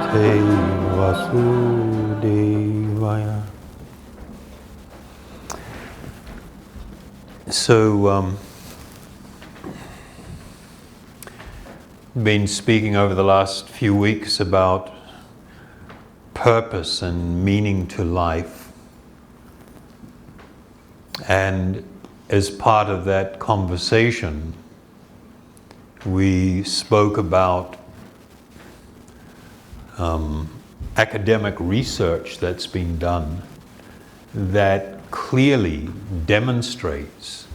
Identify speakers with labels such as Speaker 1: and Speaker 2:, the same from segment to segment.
Speaker 1: Bhagavate Vasudevaya. So, been speaking over the last few weeks about purpose and meaning to life. And as part of that conversation, we spoke about academic research that's been done that clearly demonstrates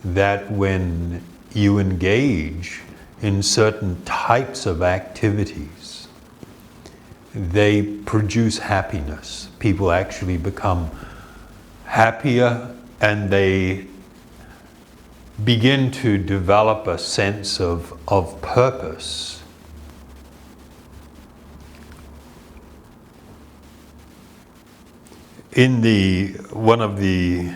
Speaker 1: that when you engage in certain types of activities, they produce happiness. People actually become happier and they begin to develop a sense of purpose. In one of the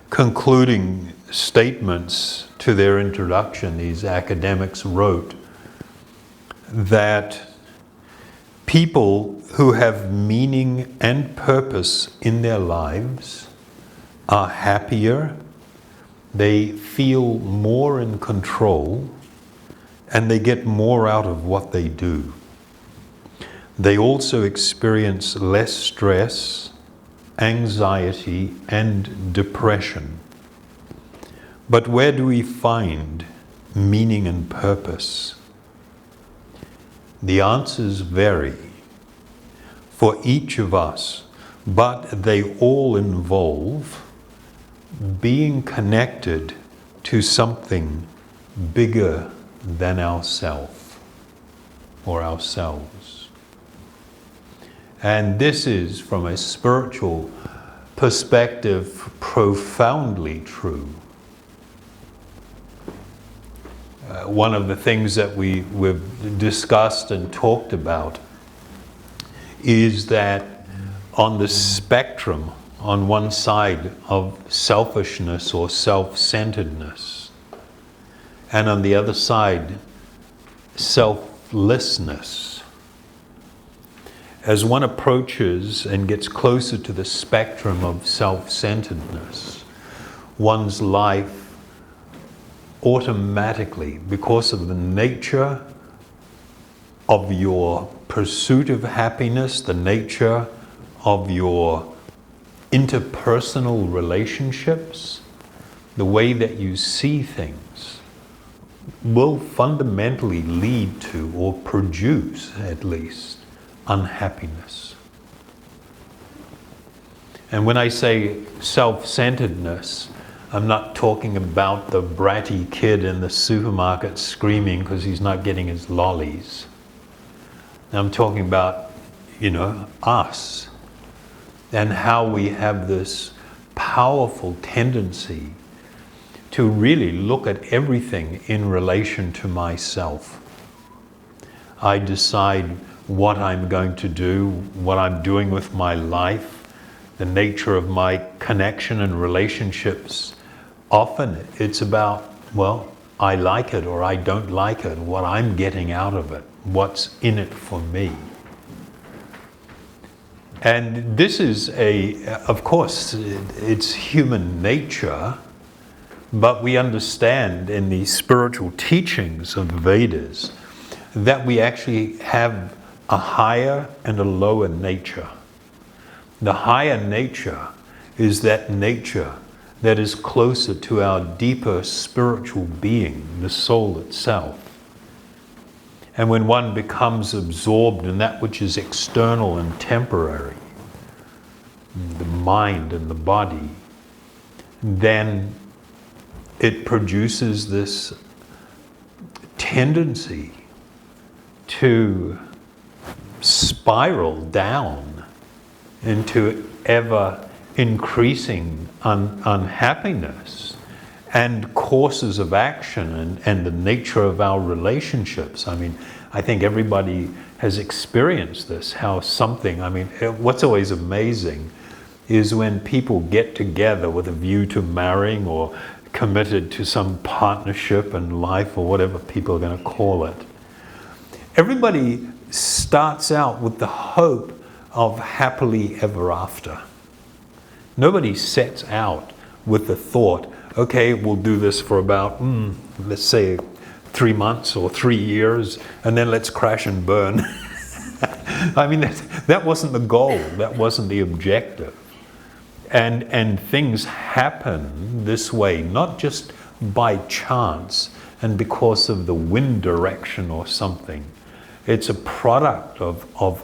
Speaker 1: concluding statements to their introduction, these academics wrote that people who have meaning and purpose in their lives are happier, they feel more in control, and they get more out of what they do. They also experience less stress, anxiety, and depression. But where do we find meaning and purpose? The answers vary for each of us, but they all involve being connected to something bigger than ourselves or ourselves. And this is, from a spiritual perspective, profoundly true. One of the things that we've discussed and talked about is that on the spectrum, on one side of selfishness or self-centeredness, and on the other side, selflessness. As one approaches and gets closer to the spectrum of self-centeredness, one's life automatically, because of the nature of your pursuit of happiness, the nature of your interpersonal relationships, the way that you see things, will fundamentally lead to, or produce at least, unhappiness. And when I say self-centeredness, I'm not talking about the bratty kid in the supermarket screaming because he's not getting his lollies. I'm talking about, us, and how we have this powerful tendency to really look at everything in relation to myself. I decide what I'm going to do, what I'm doing with my life, the nature of my connection and relationships. Often it's about, I like it or I don't like it, what I'm getting out of it, what's in it for me. And this is of course, it's human nature, but we understand in the spiritual teachings of the Vedas that we actually have a higher and a lower nature. The higher nature is that nature that is closer to our deeper spiritual being, the soul itself. And when one becomes absorbed in that which is external and temporary, the mind and the body, then it produces this tendency to spiral down into ever increasing unhappiness and courses of action and the nature of our relationships. I think everybody has experienced this, what's always amazing is when people get together with a view to marrying or committed to some partnership in life or whatever people are going to call it. Everybody starts out with the hope of happily ever after. Nobody sets out with the thought, okay, we'll do this for about, let's say 3 months or 3 years, and then let's crash and burn. I mean, that wasn't the goal, that wasn't the objective. And things happen this way, not just by chance and because of the wind direction or something. It's a product of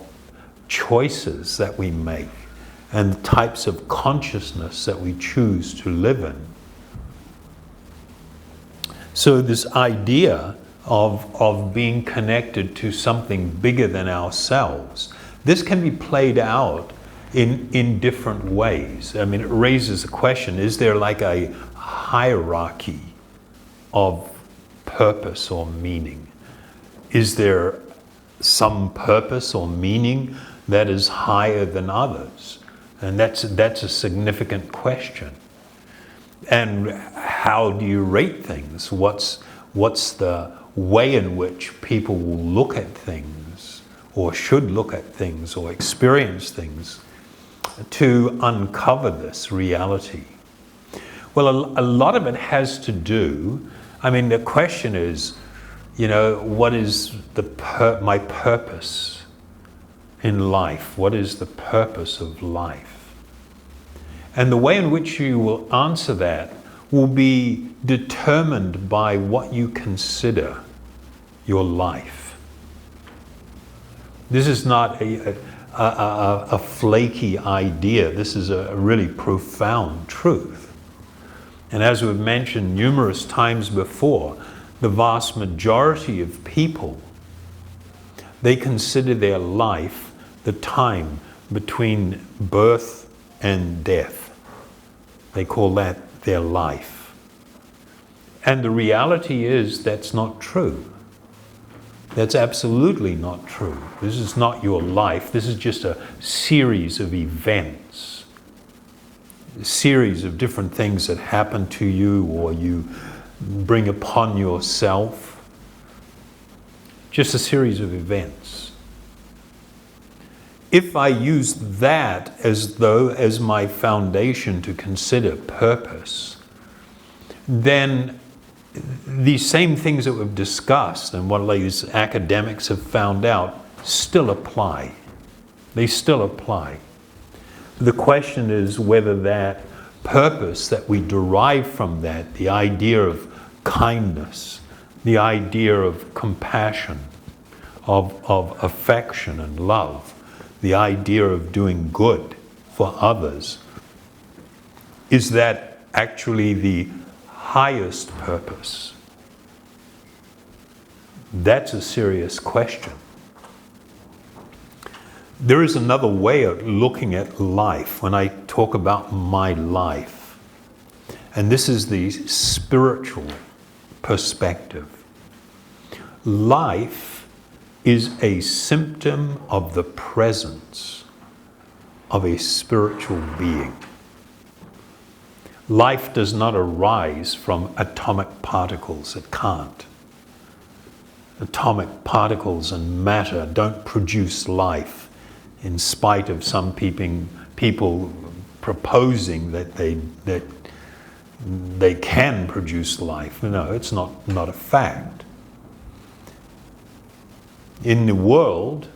Speaker 1: choices that we make and the types of consciousness that we choose to live in. So this idea of being connected to something bigger than ourselves, this can be played out in different ways. I mean, it raises the question, is there like a hierarchy of purpose or meaning? Is there some purpose or meaning that is higher than others? And that's a significant question. And how do you rate things? What's the way in which people will look at things, or should look at things, or experience things to uncover this reality? Well, a lot of it has to do, I mean, the question is, what is my purpose in life? What is the purpose of life? And the way in which you will answer that will be determined by what you consider your life. This is not a flaky idea. This is a really profound truth. And as we've mentioned numerous times before, the vast majority of people, they consider their life the time between birth and death. They call that their life. And the reality is that's not true. That's absolutely not true. This is not your life. This is just a series of events. A series of different things that happen to you or you bring upon yourself. Just a series of events. If I use that as my foundation to consider purpose, then these same things that we've discussed and what these academics have found out still apply. They still apply. The question is whether that purpose that we derive from that, the idea of kindness, the idea of compassion, of affection and love, the idea of doing good for others, is that actually the highest purpose? That's a serious question. There is another way of looking at life when I talk about my life, and this is the spiritual perspective. Life is a symptom of the presence of a spiritual being. Life does not arise from atomic particles. It can't. Atomic particles and matter don't produce life, in spite of some people proposing that they can produce life. No, it's not a fact. In the world,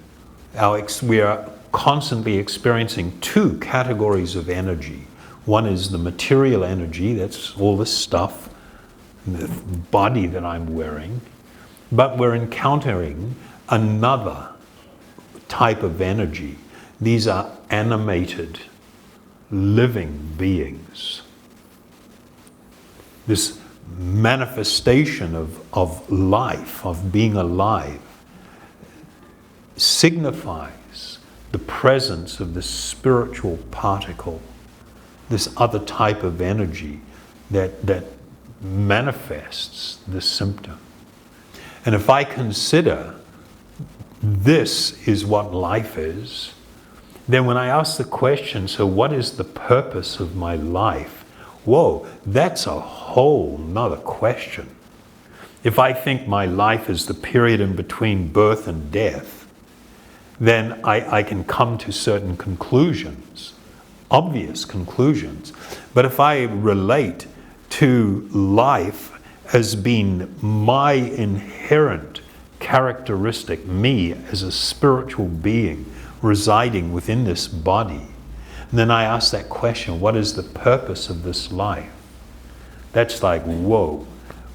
Speaker 1: we are constantly experiencing two categories of energy. One is the material energy, that's all this stuff, the body that I'm wearing. But we're encountering another type of energy. These are animated, living beings. This manifestation of life, of being alive, signifies the presence of the spiritual particle, this other type of energy that manifests the symptom. And if I consider this is what life is, then when I ask the question, so what is the purpose of my life? Whoa, that's a whole nother question. If I think my life is the period in between birth and death, then I can come to certain conclusions, obvious conclusions. But if I relate to life as being my inherent characteristic, me as a spiritual being residing within this body, then I ask that question, what is the purpose of this life? That's like, whoa,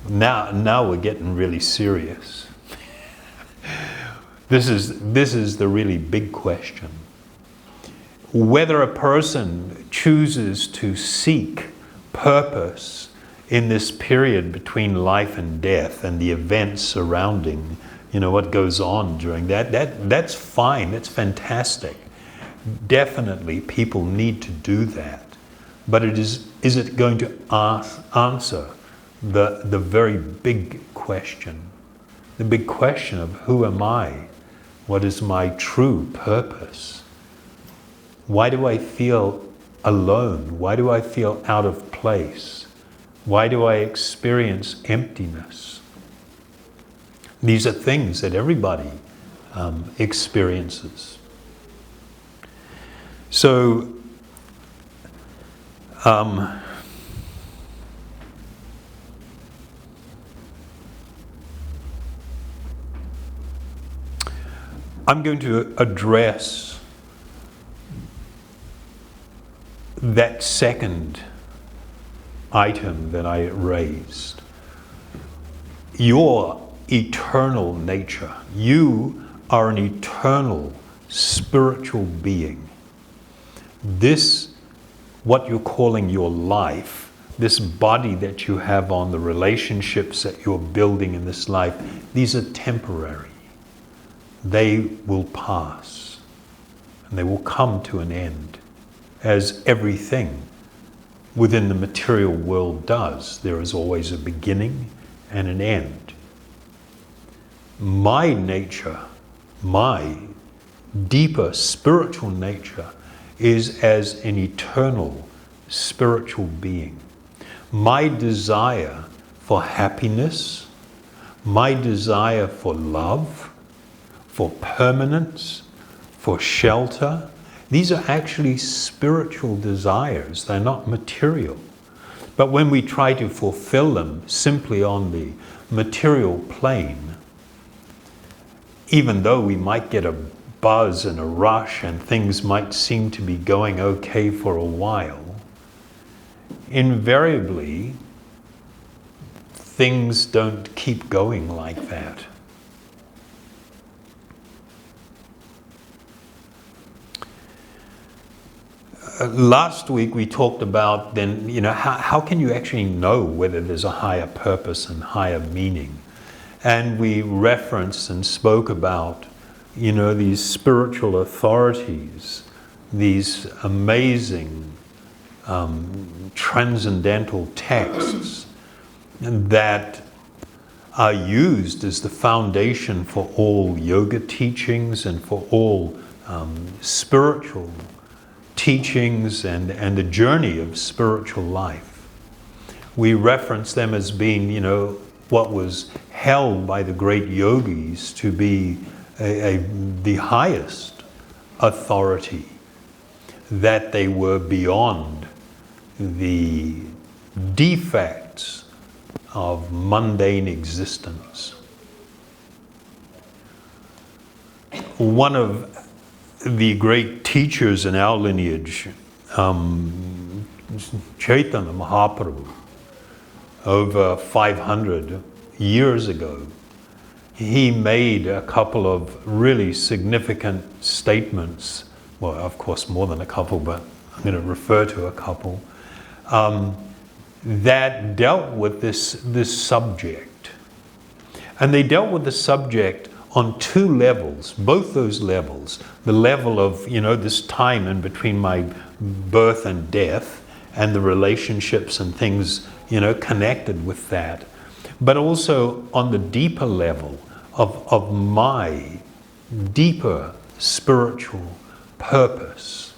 Speaker 1: now we're getting really serious. This is the really big question. Whether a person chooses to seek purpose in this period between life and death and the events surrounding, what goes on during that's fine, that's fantastic. Definitely people need to do that. But is it going to answer the very big question? The big question of who am I? What is my true purpose? Why do I feel alone? Why do I feel out of place? Why do I experience emptiness? These are things that everybody experiences. So, I'm going to address that second item that I raised. Your eternal nature. You are an eternal spiritual being. This, what you're calling your life, this body that you have on, the relationships that you're building in this life, these are temporary. They will pass and they will come to an end, as everything within the material world does. There is always a beginning and an end. My nature, my deeper spiritual nature, is as an eternal spiritual being. My desire for happiness, my desire for love, for permanence, for shelter, these are actually spiritual desires. They're not material. But when we try to fulfill them simply on the material plane, even though we might get a buzz and a rush and things might seem to be going okay for a while, invariably things don't keep going like that. Last week we talked about then, how can you actually know whether there's a higher purpose and higher meaning? And we referenced and spoke about, these spiritual authorities, these amazing transcendental texts that are used as the foundation for all yoga teachings and for all spiritual teachings and the journey of spiritual life. We reference them as being, what was held by the great yogis to be the highest authority, that they were beyond the defects of mundane existence. One of the great teachers in our lineage, Chaitanya Mahaprabhu, over 500 years ago, he made a couple of really significant statements. Well, of course, more than a couple, but I'm going to refer to a couple that dealt with this subject. And they dealt with the subject on two levels, both those levels. The level of, this time in between my birth and death and the relationships and things, connected with that. But also on the deeper level of my deeper spiritual purpose.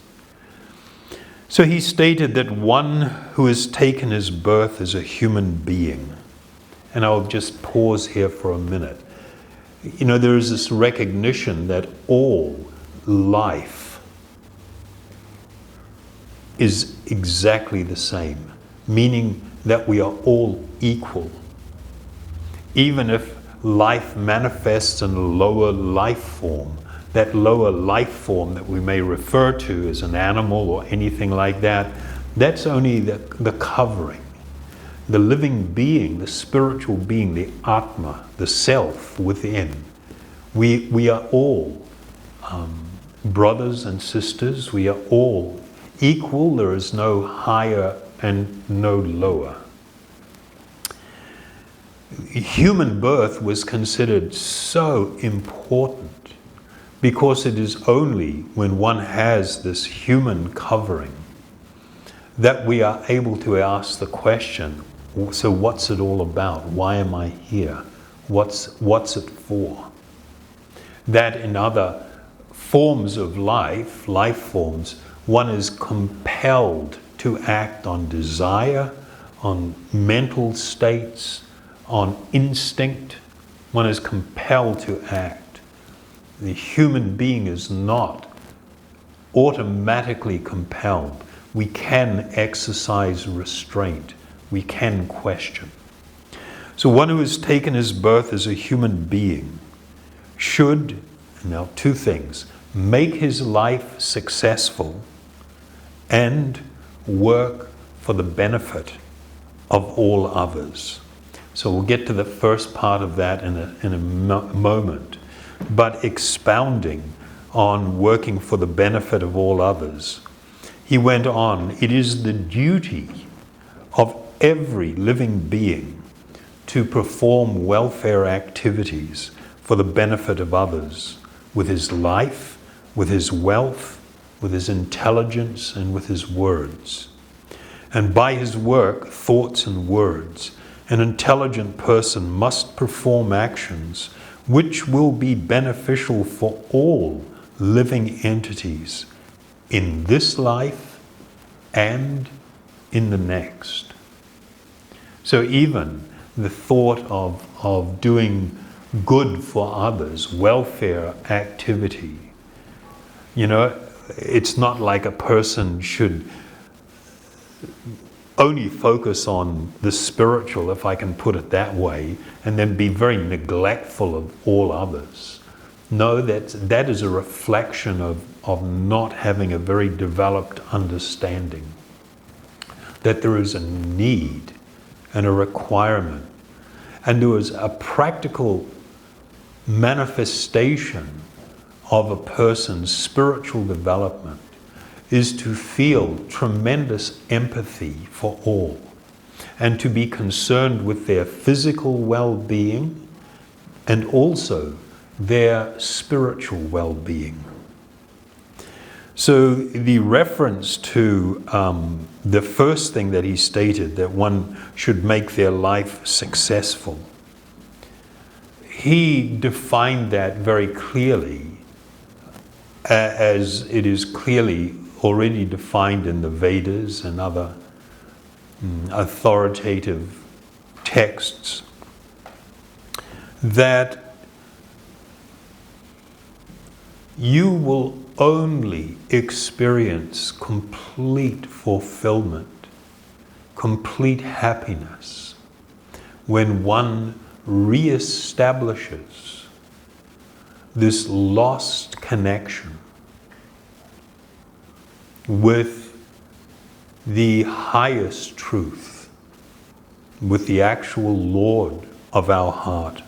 Speaker 1: So he stated that one who has taken his birth as a human being, and I'll just pause here for a minute. There is this recognition that all life is exactly the same, meaning that we are all equal. Even if life manifests in a lower life form, that lower life form that we may refer to as an animal or anything like that, that's only the covering. The living being, the spiritual being, the Atma, the self within. We are all brothers and sisters. We are all equal. There is no higher and no lower. Human birth was considered so important because it is only when one has this human covering that we are able to ask the question, so what's it all about? Why am I here? What's it for? That in other forms of life forms, one is compelled to act on desire, on mental states, on instinct. One is compelled to act. The human being is not automatically compelled. We can exercise restraint. We can question. So one who has taken his birth as a human being should, now two things, make his life successful and work for the benefit of all others. So we'll get to the first part of that in a moment. But expounding on working for the benefit of all others, he went on, it is the duty of every living being to perform welfare activities for the benefit of others with his life, with his wealth, with his intelligence, and with his words. And by his work, thoughts, and words, an intelligent person must perform actions which will be beneficial for all living entities in this life and in the next. So even the thought of doing good for others, welfare activity, it's not like a person should only focus on the spiritual, if I can put it that way, and then be very neglectful of all others. No, that is a reflection of not having a very developed understanding that there is a need and a requirement, and there is a practical manifestation of a person's spiritual development is to feel tremendous empathy for all and to be concerned with their physical well-being and also their spiritual well-being. So the reference to the first thing that he stated, that one should make their life successful, he defined that very clearly as it is clearly already defined in the Vedas and other authoritative texts, that you will only experience complete fulfillment, complete happiness, when one reestablishes this lost connection with the highest truth, with the actual Lord of our heart.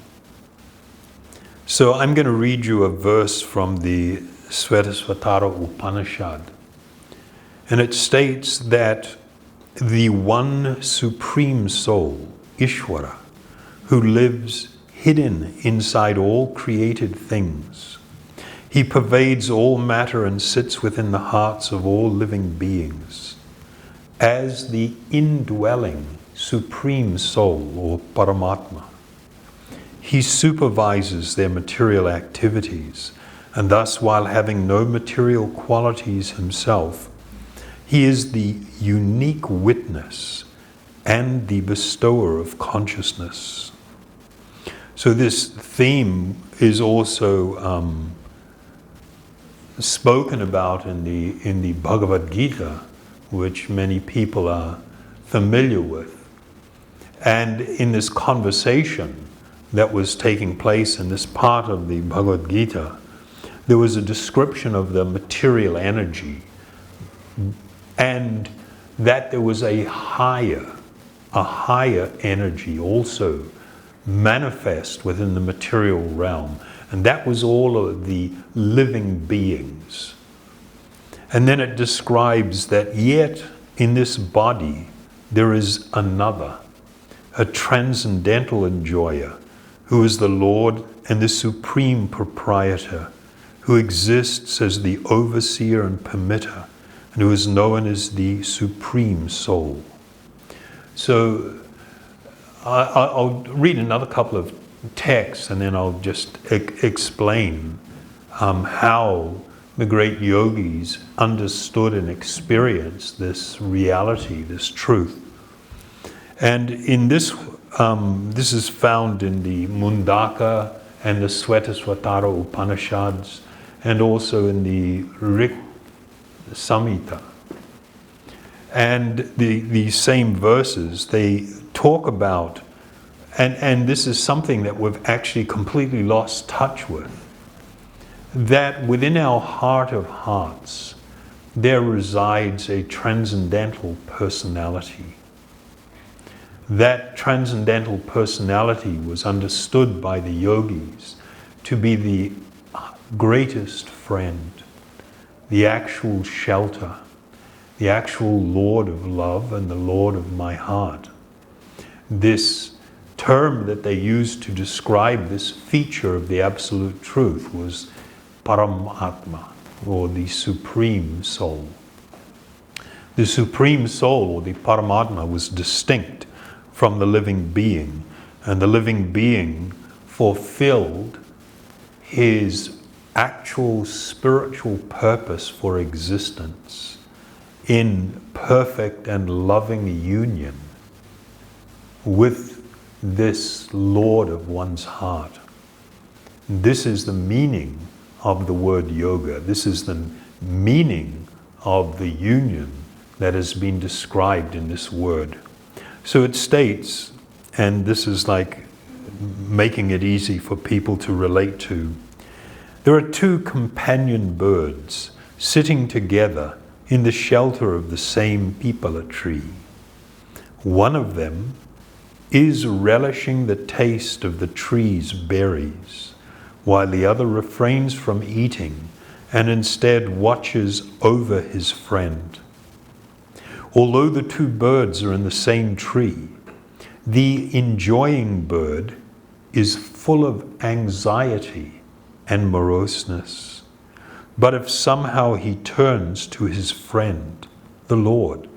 Speaker 1: So I'm going to read you a verse from the Svetasvatara Upanishad. And it states that the one supreme soul, Ishvara, who lives hidden inside all created things, he pervades all matter and sits within the hearts of all living beings. As the indwelling supreme soul, or Paramatma, he supervises their material activities, and thus, while having no material qualities himself, he is the unique witness and the bestower of consciousness. So this theme is also spoken about in the Bhagavad Gita, which many people are familiar with. And in this conversation that was taking place in this part of the Bhagavad Gita, there was a description of the material energy, and that there was a higher energy also manifest within the material realm. And that was all of the living beings. And then it describes that yet in this body there is another, a transcendental enjoyer, who is the Lord and the supreme proprietor, who exists as the overseer and permitter, and who is known as the supreme soul. So I'll read another couple of texts, and then I'll just explain how the great yogis understood and experienced this reality, this truth. And in this, this is found in the Mundaka and the Svetasvatara Upanishads, and also in the Rik Samhita. And the same verses, they talk about, and this is something that we've actually completely lost touch with, that within our heart of hearts, there resides a transcendental personality. That transcendental personality was understood by the yogis to be the greatest friend, the actual shelter, the actual Lord of love and the Lord of my heart. This term that they used to describe this feature of the Absolute Truth was Paramatma, or the Supreme Soul. The Supreme Soul, or the Paramatma, was distinct from the living being, and the living being fulfilled his actual spiritual purpose for existence in perfect and loving union with this Lord of one's heart. This is the meaning of the word yoga. This is the meaning of the union that has been described in this word. So it states, and this is like making it easy for people to relate to, there are two companion birds sitting together in the shelter of the same pipala tree. One of them is relishing the taste of the tree's berries, while the other refrains from eating and instead watches over his friend. Although the two birds are in the same tree, the enjoying bird is full of anxiety and moroseness. But if somehow he turns to his friend, the Lord,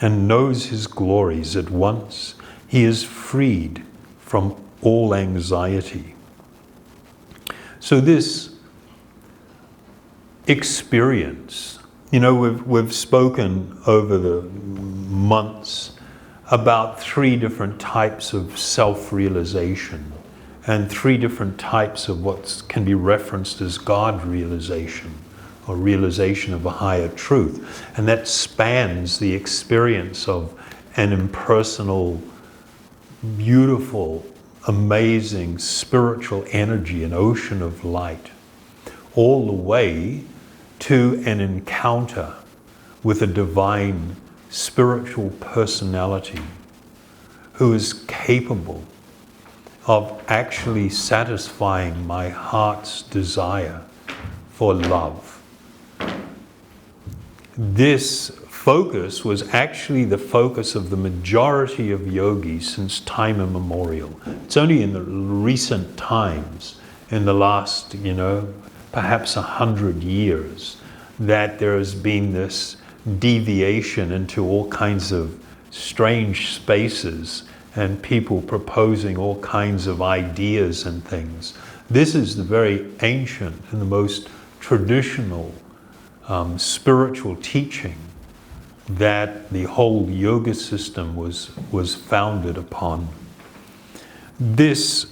Speaker 1: and knows his glories at once, he is freed from all anxiety. So this experience, you know, we've spoken over the months about 3 different types of self-realization and 3 different types of what can be referenced as God realization, or realization of a higher truth. And that spans the experience of an impersonal, beautiful, amazing spiritual energy, an ocean of light, all the way to an encounter with a divine spiritual personality who is capable of actually satisfying my heart's desire for love. This focus was actually the focus of the majority of yogis since time immemorial. It's only in the recent times, in the last, perhaps 100 years, that there has been this deviation into all kinds of strange spaces and people proposing all kinds of ideas and things. This is the very ancient and the most traditional spiritual teaching that the whole yoga system was founded upon. This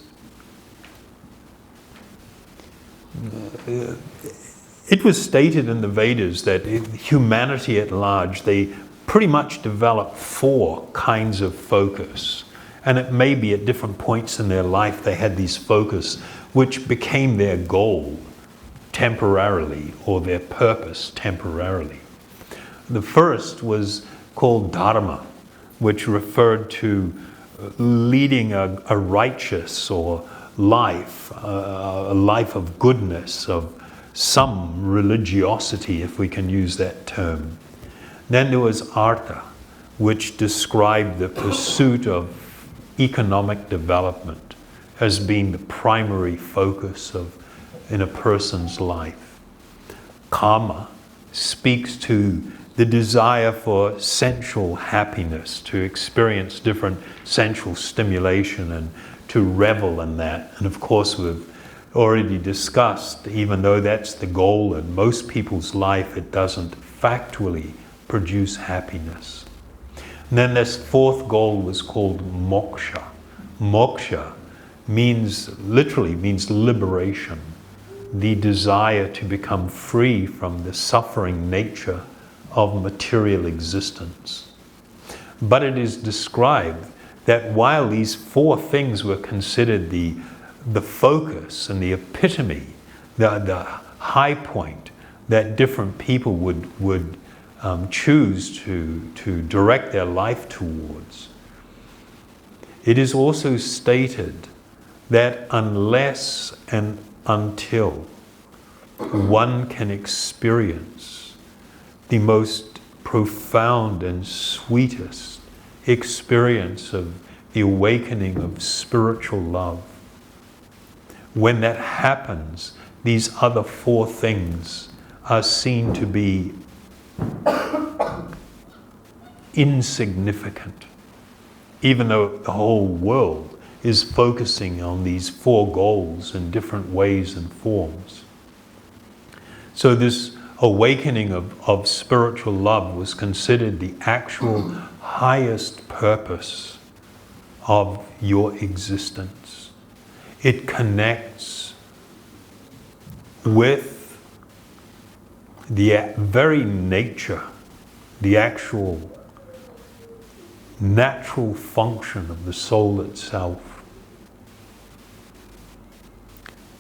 Speaker 1: It was stated in the Vedas that humanity at large, they pretty much developed 4 kinds of focus. And it may be at different points in their life they had these focus which became their goal temporarily or their purpose temporarily. The first was called dharma, which referred to leading a righteous or life, a life of goodness, of some religiosity, if we can use that term. Then there was artha, which described the pursuit of economic development as being the primary focus in a person's life. Kama speaks to the desire for sensual happiness, to experience different sensual stimulation and to revel in that. And of course, we've already discussed, even though that's the goal in most people's life, it doesn't factually produce happiness. And then this 4th goal was called moksha. Moksha literally means liberation, the desire to become free from the suffering nature of material existence. But it is described that while these 4 things were considered the focus and the epitome, the high point that different people would choose to direct their life towards, it is also stated that unless and until one can experience the most profound and sweetest experience of the awakening of spiritual love, when that happens, these other 4 things are seen to be insignificant, even though the whole world is focusing on these 4 goals in different ways and forms. So this awakening of spiritual love was considered the actual highest purpose of your existence. It connects with the very nature, the actual natural function of the soul itself.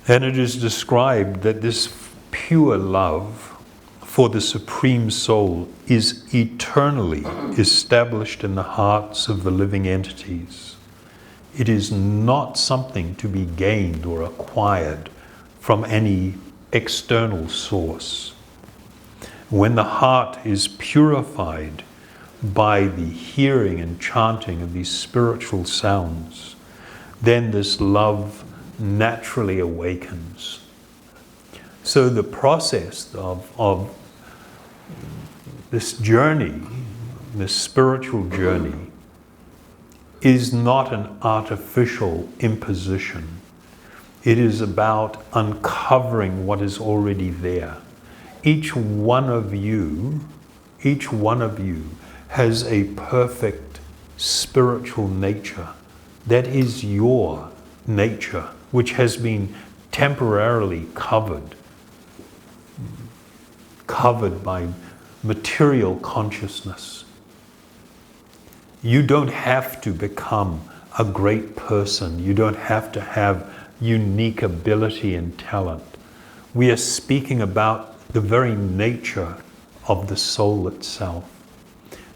Speaker 1: And it is described that this pure love for the Supreme Soul is eternally established in the hearts of the living entities. It is not something to be gained or acquired from any external source. When the heart is purified by the hearing and chanting of these spiritual sounds, then this love naturally awakens. So the process of this journey, this spiritual journey, is not an artificial imposition. It is about uncovering what is already there. Each one of you has a perfect spiritual nature. That is your nature, which has been temporarily covered by material consciousness. You don't have to become a great person. You don't have to have unique ability and talent. We are speaking about the very nature of the soul itself.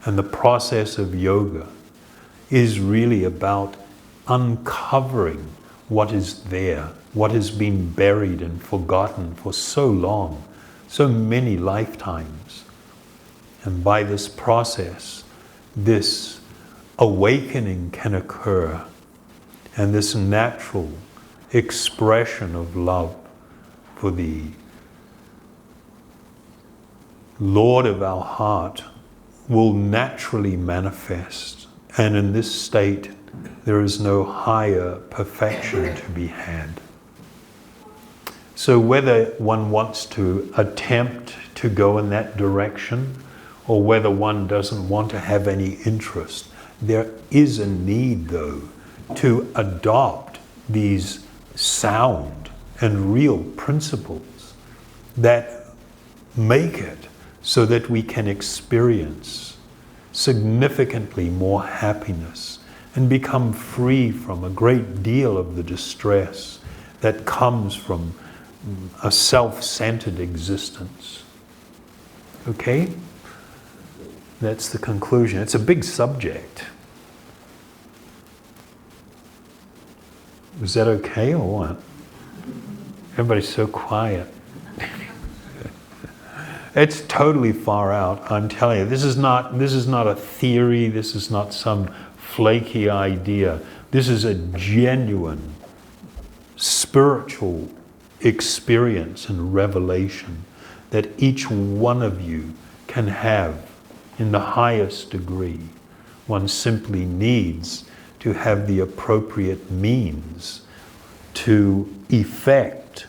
Speaker 1: And the process of yoga is really about uncovering what is there, what has been buried and forgotten for so long, so many lifetimes. And by this process, this awakening can occur, and this natural expression of love for the Lord of our heart will naturally manifest. And in this state, there is no higher perfection to be had. So whether one wants to attempt to go in that direction, or whether one doesn't want to have any interest, there is a need, though, to adopt these sound and real principles that make it so that we can experience significantly more happiness and become free from a great deal of the distress that comes from a self-centered existence. Okay? That's the conclusion. It's a big subject. Is that okay or what? Everybody's so quiet. It's totally far out, I'm telling you. This is not a theory, this is not some flaky idea. This is a genuine spiritual experience and revelation that each one of you can have in the highest degree. One simply needs to have the appropriate means to effect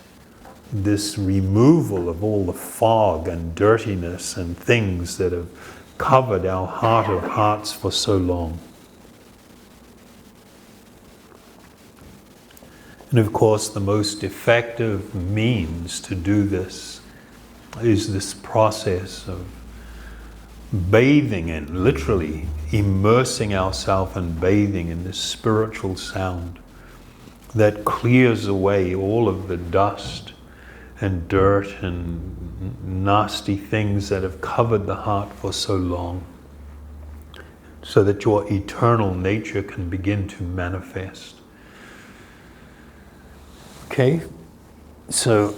Speaker 1: this removal of all the fog and dirtiness and things that have covered our heart of hearts for so long. And of course, the most effective means to do this is this process of bathing in, literally immersing ourselves and bathing in this spiritual sound that clears away all of the dust and dirt and nasty things that have covered the heart for so long, so that your eternal nature can begin to manifest. Okay, so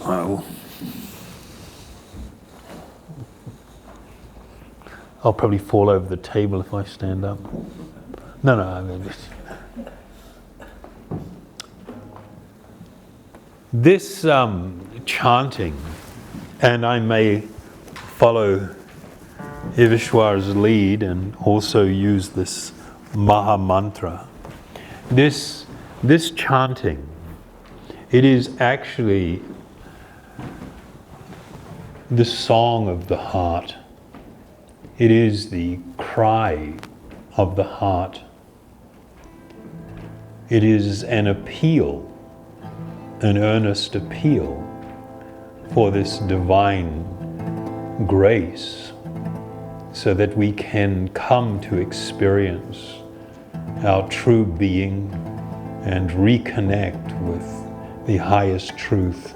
Speaker 1: I'll probably fall over the table if I stand up. No, I mean, this chanting, and I may follow Ivishwar's lead and also use this Maha Mantra. This chanting, it is actually the song of the heart. It is the cry of the heart. It is an appeal, an earnest appeal for this divine grace so that we can come to experience our true being and reconnect with the highest truth